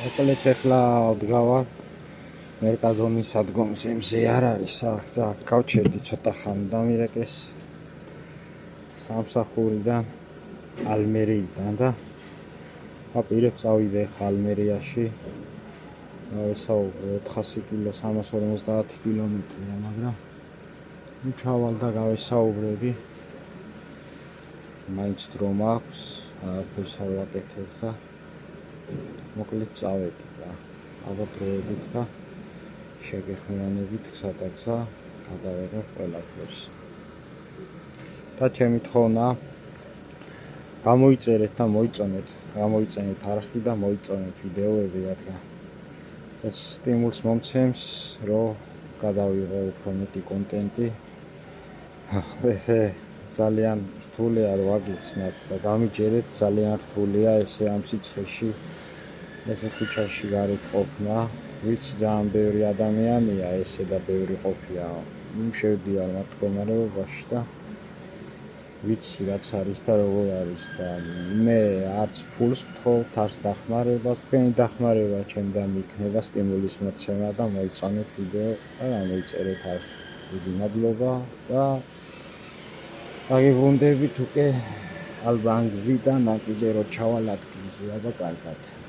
მოკლედ ახლა ვდგავარ მერკადონის ადგომის იმზე არ არის აქ გავჩერდი ცოტა ხანი დამირეკეს სამსახურიდან ალმერიიდან და აპირებ წავიდე ხა ალმერიაში ვესაუბრე 400 კილო 350 კილომეტრია მაგრამ ნუ ჩავალ და გავესაუბრები მაინც დრო მაქვს არაფერს არ ვაკეთებ და მოკლედ წავედი რა ალბათ დროებით და შეგეხმიანებით გზადაგზა გადავიღებ ყველაფერს და ჩემი თხოვნა გამოიწერეთ და გამოიწენეთ არხი და მოიწონეთ ვიდეოები რადგან ეს სტიმულს მომცემს რომ გადავიღო უფრო მეტი კონტენტი ესე ძალიან რთულია რომ აგიცნათ და გამიჯერეთ ძალიან რთულია ესე ამ სიცხეში ესე ქუჩაში გარეთ ყოფნა ვიცი ძალიან ბევრი ადამიანია ესე და ბევრი ყოფია შევდივარ მათ მდგომარეობაში და ვიცი რაც არის და როგორ არის და მე არც ფულს ვთხოვთ არც დახმარებას თქვენი დახმარება ჩემთან იქნება სტიმულის მოცემა და მოიწონეთ ვიდეო და გამოიწერეთ არხი დიდი მადლობა და დაგიბრუნდებით უკვე ალბან გზიდან კიდე რო ჩავალ ადგილზე აბა კარგად